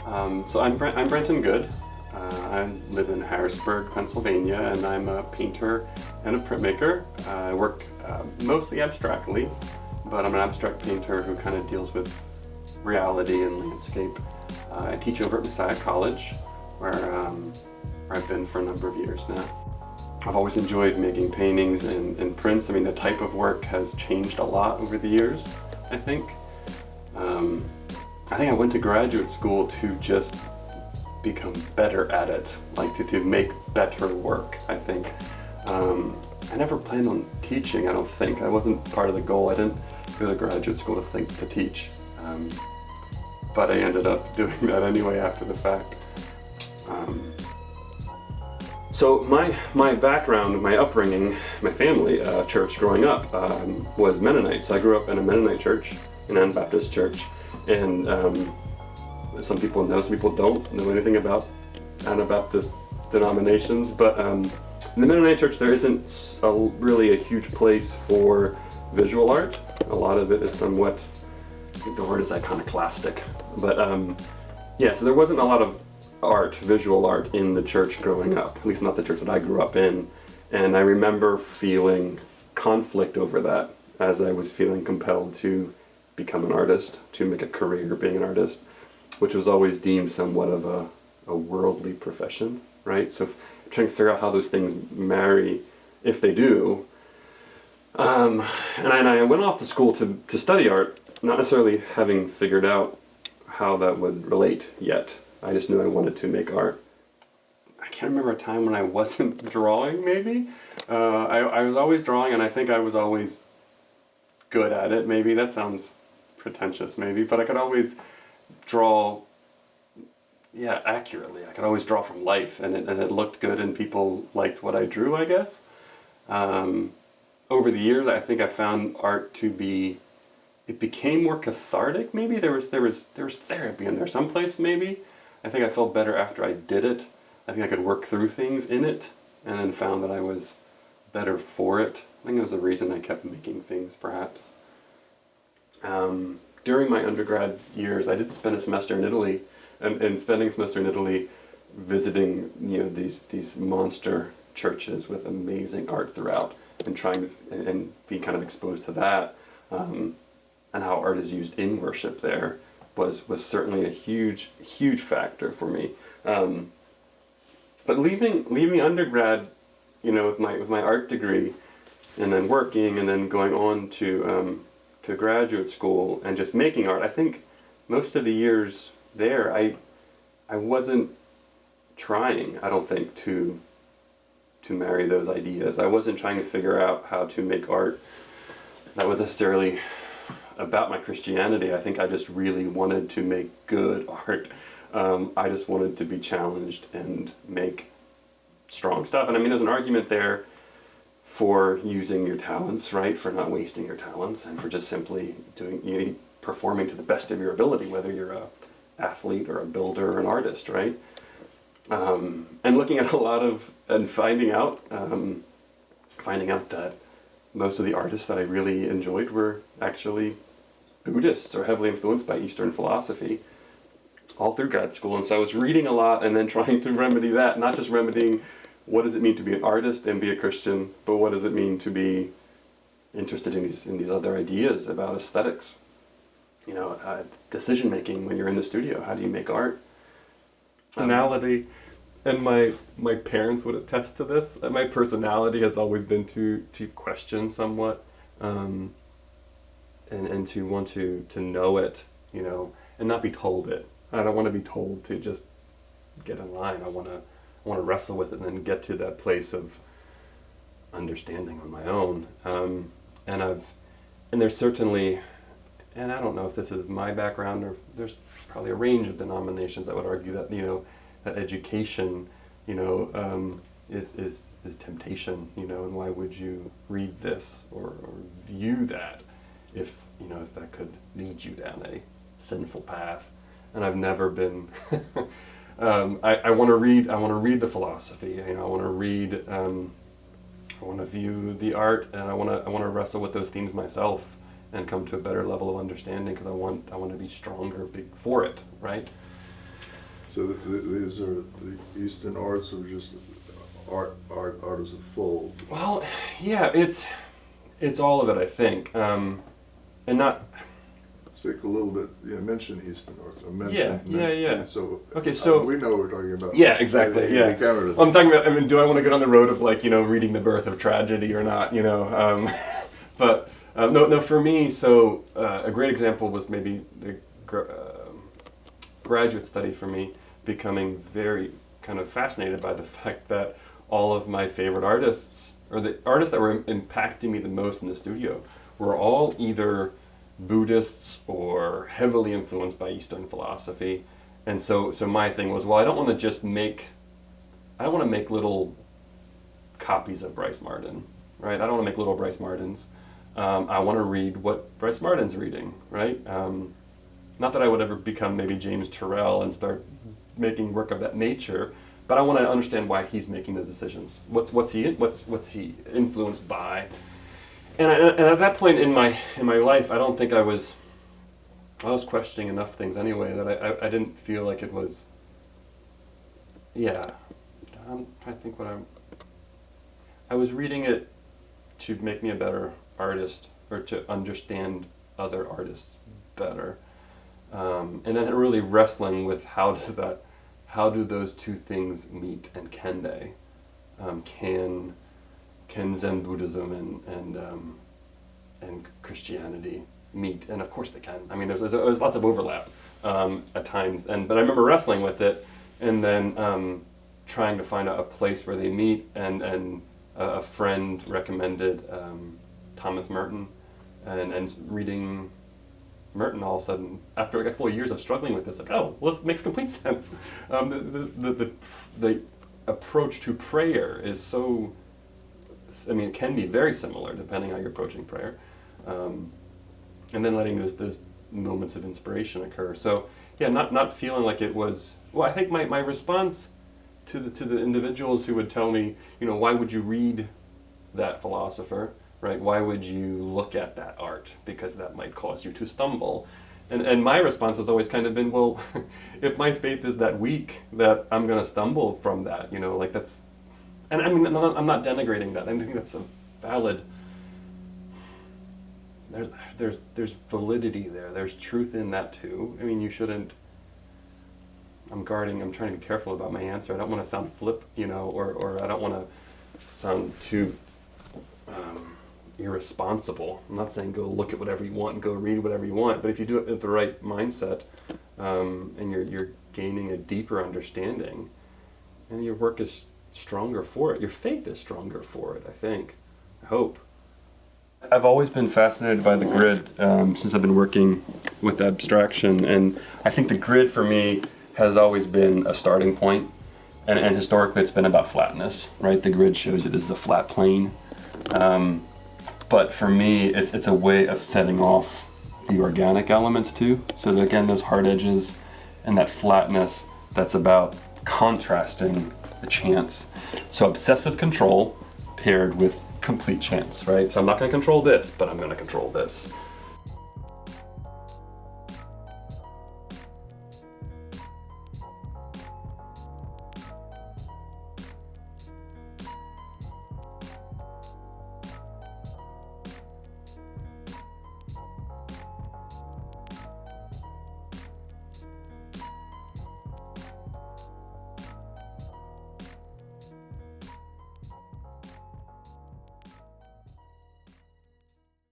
So I'm Brenton Good. I live in Harrisburg, Pennsylvania, and I'm a painter and a printmaker. I work mostly abstractly, but I'm an abstract painter who kind of deals with reality and landscape. I teach over at Messiah College, where I've been for a number of years now. I've always enjoyed making paintings and prints. I mean, the type of work has changed a lot over the years, I think. I think I went to graduate school to just become better at it, like to make better work, I think. I never planned on teaching, I don't think. I wasn't part of the goal. I didn't go to graduate school to teach. But I ended up doing that anyway after the fact. So my background, my upbringing, my family, church growing up was Mennonite. So I grew up in a Mennonite church, an Anabaptist church, and some people know, some people don't know anything about Anabaptist denominations. But in the Mennonite church, there isn't really a huge place for visual art. A lot of it is somewhat, I think the word is iconoclastic. But yeah, so there wasn't a lot of visual art in the church growing up, at least not the church that I grew up in. And I remember feeling conflict over that as I was feeling compelled to become an artist, to make a career being an artist, which was always deemed somewhat of a worldly profession, right? So trying to figure out how those things marry, if they do. And I went off to school to study art, not necessarily having figured out how that would relate yet. I just knew I wanted to make art. I can't remember a time when I wasn't drawing, maybe. I was always drawing, and I think I was always good at it, maybe. That sounds pretentious, maybe, but I could always draw, yeah, accurately. I could always draw from life, and it looked good, and people liked what I drew, I guess. Over the years, I think I found art to be, it became more cathartic, maybe. There was therapy in there someplace, maybe. I think I felt better after I did it. I think I could work through things in it, and then found that I was better for it. I think it was the reason I kept making things, perhaps. During my undergrad years, I did spend a semester in Italy, and spending a semester in Italy visiting, these monster churches with amazing art throughout, and trying to and being kind of exposed to that, and how art is used in worship there was certainly a huge factor for me. But leaving undergrad, with my art degree, and then working, and then going on to graduate school and just making art, I think most of the years there, I wasn't trying, I don't think, to marry those ideas. I wasn't trying to figure out how to make art that was necessarily about my Christianity. I think I just really wanted to make good art. I just wanted to be challenged and make strong stuff. And I mean, there's an argument there for using your talents, right? For not wasting your talents, and for just simply performing to the best of your ability, whether you're an athlete or a builder or an artist, right? And looking at and finding out that most of the artists that I really enjoyed were actually Buddhists or heavily influenced by Eastern philosophy all through grad school. And so I was reading a lot and then trying to remedy that, not just remedying what does it mean to be an artist and be a Christian, but what does it mean to be interested in these other ideas about aesthetics? Decision making when you're in the studio. How do you make art? Personality, and my parents would attest to this. My personality has always been to question somewhat, and to want to know it, and not be told it. I don't want to be told to just get in line. I want to wrestle with it and then get to that place of understanding on my own. And there's certainly, and I don't know if this is my background or if there's probably a range of denominations that would argue that that education is temptation, and why would you read this or view that if that could lead you down a sinful path? And I've never been. I want to read. I want to read the philosophy. I want to read. I want to view the art, and I want to wrestle with those themes myself, and come to a better level of understanding, because I want to be stronger for it, right? So these are the Eastern arts, or just art as a full? Well, yeah, it's all of it, I think, and not. Speak a little bit. Yeah, mention Eastern arts. Yeah. So okay, so we know what we're talking about. Yeah, exactly. They Yeah. counted it. Well, I'm talking about. I mean, do I want to get on the road of like reading The Birth of Tragedy or not? But no. For me, so a great example was maybe the graduate study for me, becoming very kind of fascinated by the fact that all of my favorite artists, or the artists that were impacting me the most in the studio, were all either Buddhists or heavily influenced by Eastern philosophy. And so my thing was, well, I don't want to make little copies of Bryce Martin, right? I don't want to make little Bryce Martins. I want to read what Bryce Martin's reading, right? Not that I would ever become maybe James Turrell and start making work of that nature, but I want to understand why he's making those decisions. What's he influenced by? And at that point in my life, I don't think I was questioning enough things anyway that I didn't feel like it was. Yeah, I'm trying to think I was reading it to make me a better artist, or to understand other artists better, and then really wrestling with how do those two things meet, and can they? Can Zen Buddhism and Christianity meet? And of course they can. I mean, there's lots of overlap at times, but I remember wrestling with it, and then trying to find a place where they meet, and a friend recommended Thomas Merton, and reading Merton, all of a sudden, after a couple of years of struggling with this, like, oh, well, this makes complete sense. The approach to prayer is so, I mean, it can be very similar depending how you're approaching prayer, and then letting those moments of inspiration occur. So yeah, not feeling like it was. Well, I think my response to the individuals who would tell me, why would you read that philosopher, right? Why would you look at that art? Because that might cause you to stumble. And my response has always kind of been, well, if my faith is that weak that I'm going to stumble from that, like that's. And I mean, I'm not denigrating that. I think that's a valid. There's validity there. There's truth in that too. I mean, you shouldn't. I'm trying to be careful about my answer. I don't want to sound flip, or I don't want to sound too irresponsible. I'm not saying go look at whatever you want and go read whatever you want, but if you do it with the right mindset, and you're gaining a deeper understanding, and your work is stronger for it. Your faith is stronger for it, I think. I hope. I've always been fascinated by the grid since I've been working with abstraction, and I think the grid for me has always been a starting point, and historically it's been about flatness, right? The grid shows it as a flat plane, but for me it's a way of setting off the organic elements too. So that, again, those hard edges and that flatness, that's about contrasting the chance. So obsessive control paired with complete chance, right? So I'm not going to control this, but I'm going to control this.